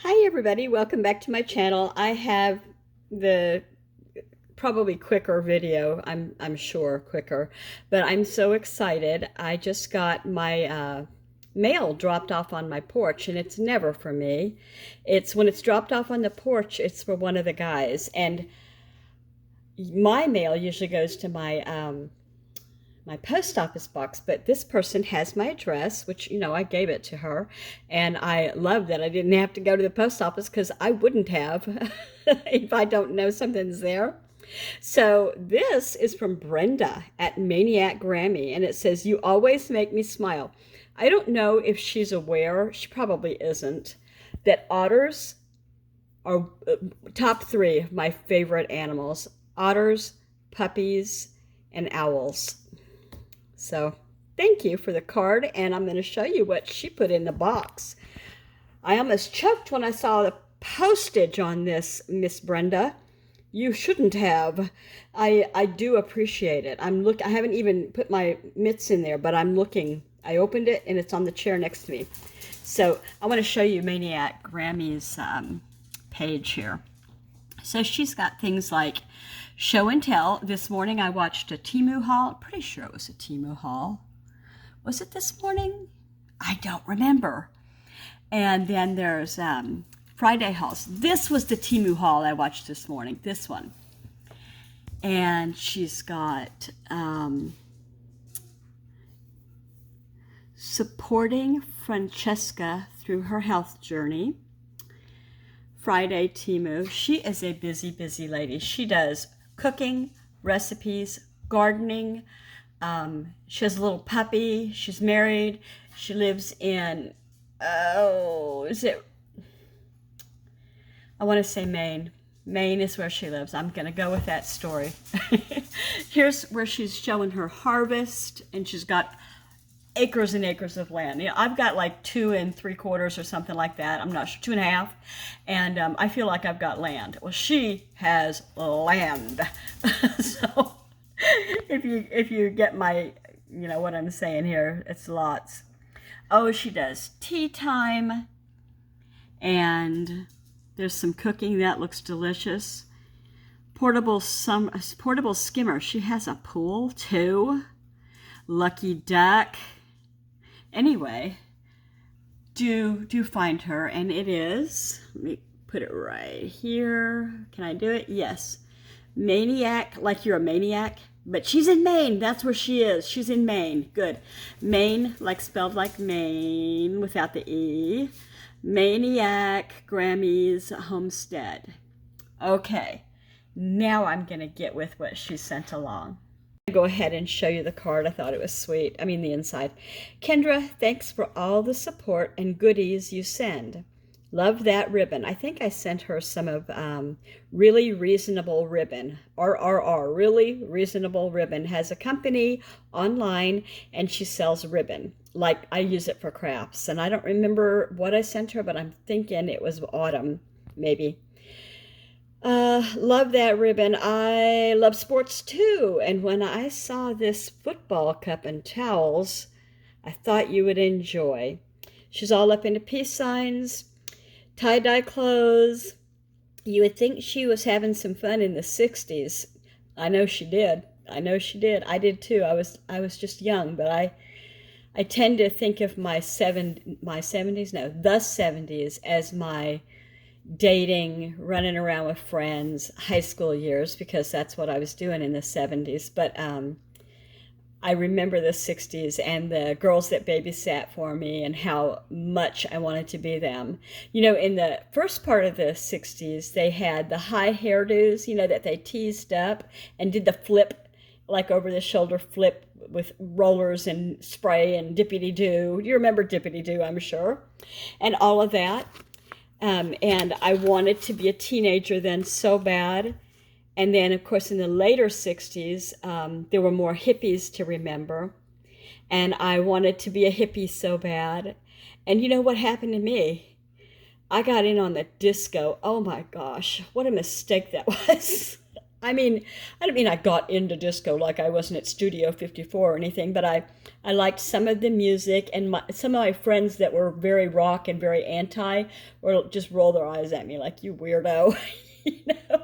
Hi everybody, welcome back to my channel. I have the probably quicker video, I'm sure quicker, but I'm so excited. I just got my mail dropped off on my porch, and it's never for me. It's when it's dropped off on the porch, it's for one of the guys, and my mail usually goes to my post office box, but this person has my address, which, I gave it to her. And I love that I didn't have to go to the post office because I wouldn't have if I don't know something's there. So this is from Brenda at Maniac Grammy, and it says, "You always make me smile." I don't know if she's aware, she probably isn't, that otters are top three of my favorite animals. Otters, puppies, and owls. So thank you for the card, and I'm going to show you what she put in the box. I almost choked when I saw the postage on this, Miss Brenda. You shouldn't have. I do appreciate it. I haven't even put my mitts in there, but I'm looking. I opened it, and it's on the chair next to me. So I want to show you Maniac Grammy's page here. So she's got things like show and tell. This morning I watched a Temu haul. Pretty sure it was a Temu haul. Was it this morning? I don't remember. And then there's Friday hauls. This was the Temu haul I watched this morning. This one. And she's got supporting Francesca through her health journey. Friday Temu. She is a busy, busy lady. She does cooking, recipes, gardening. She has a little puppy. She's married. She lives in, I want to say Maine. Maine is where she lives. I'm going to go with that story. Here's where she's showing her harvest, and she's got acres and acres of land. I've got like 2 3/4 or something like that. I'm not sure, 2.5. And I feel like I've got land. Well, she has land. So if you get my, what I'm saying here, it's lots. Oh, she does tea time, and there's some cooking that looks delicious. Portable skimmer. She has a pool too. Lucky duck. Anyway, do find her, and it is, let me put it right here. Can I do it? Yes. Maniac, like you're a maniac, but she's in Maine. That's where she is. She's in Maine. Good. Maine, like spelled like Maine without the E. Maniac Grammy's homestead. Okay, now I'm going to get with what she sent along. Go ahead and show you the card. I thought it was sweet. I mean, the inside. Kendra, thanks for all the support and goodies you send. Love that ribbon. I think I sent her some of Really Reasonable Ribbon. RRR, Really Reasonable Ribbon. Has a company online, and she sells ribbon. Like, I use it for crafts. And I don't remember what I sent her, but I'm thinking it was autumn, maybe. Love that ribbon. I love sports too. And when I saw this football cup and towels, I thought you would enjoy. She's all up into peace signs, tie-dye clothes. You would think she was having some fun in the 60s. I know she did. I know she did. I did too. I was just young, but I tend to think of the 70s as my dating, running around with friends, high school years, because that's what I was doing in the 70s. But I remember the 60s and the girls that babysat for me and how much I wanted to be them. In the first part of the 60s, they had the high hairdos, that they teased up and did the flip, like over the shoulder flip with rollers and spray and dippity-doo. You remember dippity-doo, I'm sure, and all of that. And I wanted to be a teenager then so bad. And then, of course, in the later 60s, there were more hippies to remember. And I wanted to be a hippie so bad. And you know what happened to me? I got in on the disco. Oh my gosh, what a mistake that was. I mean, I don't mean I got into disco like I wasn't at Studio 54 or anything, but I liked some of the music, and some of my friends that were very rock and very anti or just roll their eyes at me like, you weirdo, you know?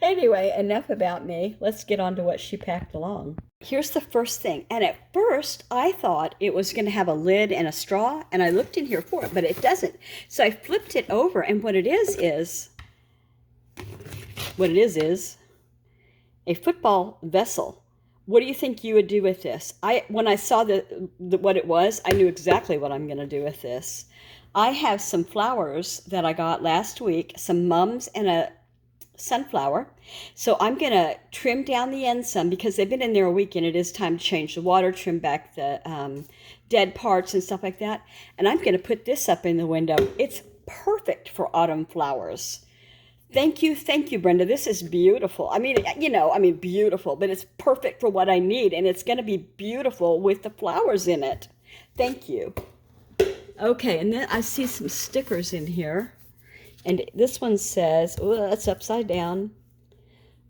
Anyway, enough about me. Let's get on to what she packed along. Here's the first thing. And at first, I thought it was going to have a lid and a straw, and I looked in here for it, but it doesn't. So I flipped it over, and what it is a football vessel. What do you think you would do with this? When I saw what it was, I knew exactly what I'm going to do with this. I have some flowers that I got last week, some mums and a sunflower. So I'm going to trim down the ends some because they've been in there a week and it is time to change the water, trim back the dead parts and stuff like that. And I'm going to put this up in the window. It's perfect for autumn flowers. Thank you, Brenda. This is beautiful. I mean, beautiful, but it's perfect for what I need, and it's going to be beautiful with the flowers in it. Thank you. Okay, and then I see some stickers in here, and this one says, oh, that's upside down.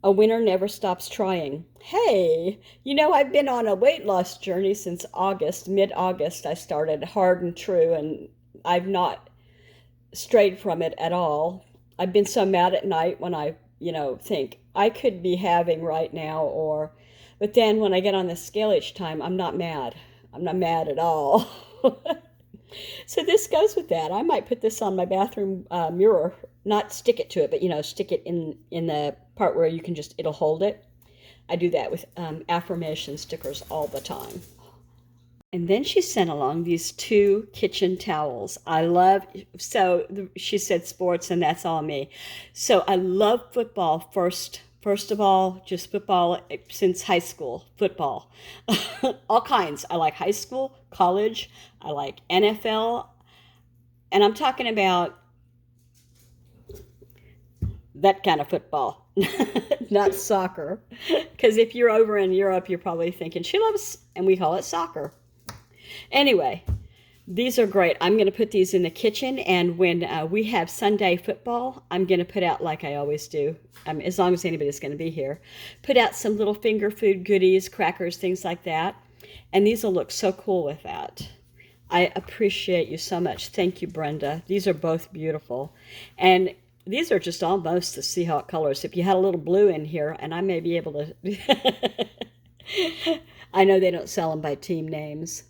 A winner never stops trying. Hey, I've been on a weight loss journey since August, mid-August. I started hard and true, and I've not strayed from it at all. I've been so mad at night when I, think I could be having right now, but then when I get on the scale each time, I'm not mad. I'm not mad at all. So this goes with that. I might put this on my bathroom mirror, not stick it to it, but, stick it in the part where you can it'll hold it. I do that with affirmation stickers all the time. And then she sent along these 2 kitchen towels. She said sports, and that's all me. So I love football first of all, just football since high school, football. All kinds. I like high school, college, I like NFL, and I'm talking about that kind of football, not soccer. Because if you're over in Europe, you're probably thinking, she loves, and we call it soccer. Anyway, these are great. I'm going to put these in the kitchen, and when we have Sunday football, I'm going to put out, like I always do, as long as anybody's going to be here, put out some little finger food goodies, crackers, things like that, and these will look so cool with that. I appreciate you so much. Thank you, Brenda. These are both beautiful, and these are just almost the Seahawk colors. If you had a little blue in here, and I may be able to... I know they don't sell them by team names.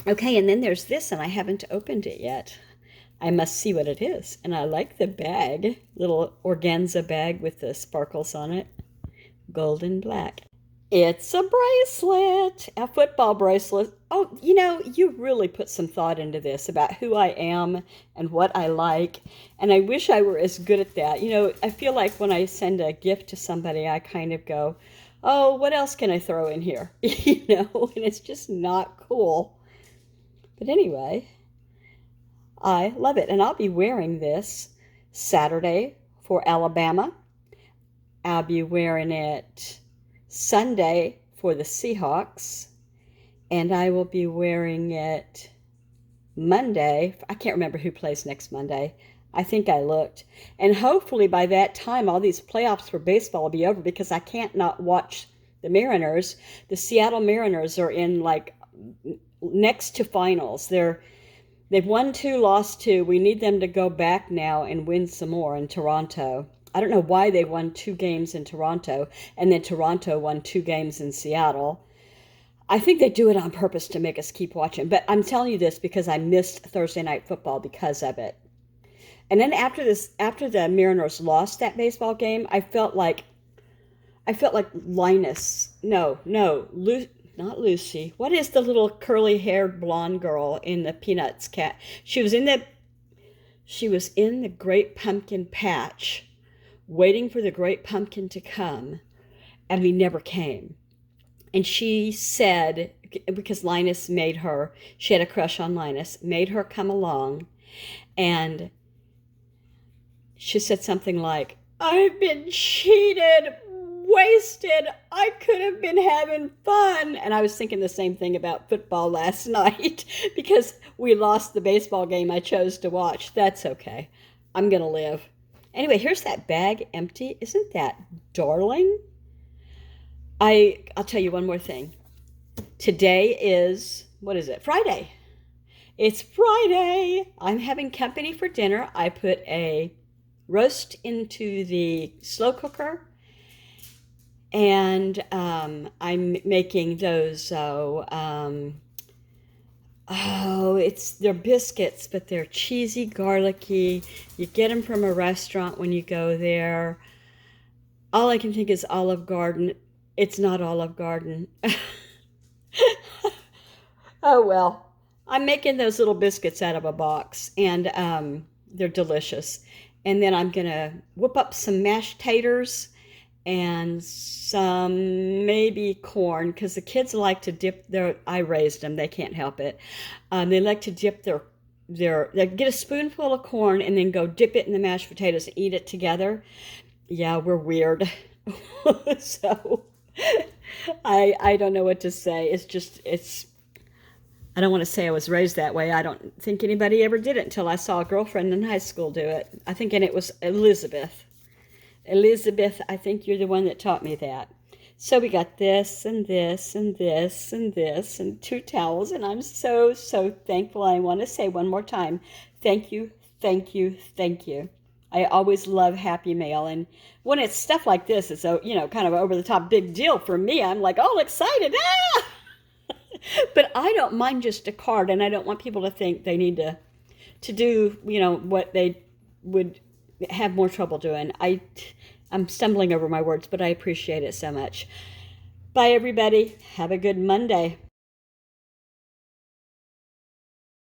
Okay, and then there's this, and I haven't opened it yet. I must see what it is. And I like the bag, little organza bag with the sparkles on it. Gold and black. It's a bracelet, a football bracelet. Oh, you really put some thought into this about who I am and what I like. And I wish I were as good at that. I feel like when I send a gift to somebody, I kind of go, oh, what else can I throw in here? And it's just not cool. But anyway, I love it. And I'll be wearing this Saturday for Alabama. I'll be wearing it Sunday for the Seahawks. And I will be wearing it Monday. I can't remember who plays next Monday. I think I looked. And hopefully by that time, all these playoffs for baseball will be over because I can't not watch the Mariners. The Seattle Mariners are in next to finals. They've won 2, lost 2. We need them to go back now and win some more in Toronto. I don't know why they won 2 games in Toronto and then Toronto won 2 games in Seattle. I think they do it on purpose to make us keep watching. But I'm telling you this because I missed Thursday night football because of it. And then after the Mariners lost that baseball game, I felt like Linus. Not Lucy. What is the little curly-haired blonde girl in the Peanuts cat? She was in the Great Pumpkin patch, waiting for the Great Pumpkin to come, and he never came. And she said, because Linus made her, she had a crush on Linus, made her come along, and she said something like, I've been cheated, wasted. I could have been having fun. And I was thinking the same thing about football last night because we lost the baseball game I chose to watch. That's okay. I'm going to live. Anyway, here's that bag empty. Isn't that darling? I'll tell you one more thing. Today is, what is it? Friday. It's Friday. I'm having company for dinner. I put a roast into the slow cooker, and I'm making those, they're biscuits, but they're cheesy, garlicky. You get them from a restaurant when you go there. All I can think is Olive Garden. It's not Olive Garden. Oh well, I'm making those little biscuits out of a box, and they're delicious. And then I'm gonna whip up some mashed taters and some maybe corn, because the kids like to dip their, I raised them, they can't help it. They like to dip they get a spoonful of corn and then go dip it in the mashed potatoes and eat it together. Yeah, we're weird. So I don't know what to say. I don't want to say I was raised that way. I don't think anybody ever did it until I saw a girlfriend in high school do it. I think, and it was Elizabeth. Elizabeth, I think you're the one that taught me that. So we got this and this and this and this and 2 towels, and I'm so, so thankful. I want to say one more time, thank you, thank you, thank you. I always love Happy Mail, and when it's stuff like this, it's a, kind of over the top big deal for me. I'm like all excited. Ah! But I don't mind just a card, and I don't want people to think they need to do, what they would have more trouble doing. I'm stumbling over my words, but I appreciate it so much. Bye, everybody. Have a good Monday.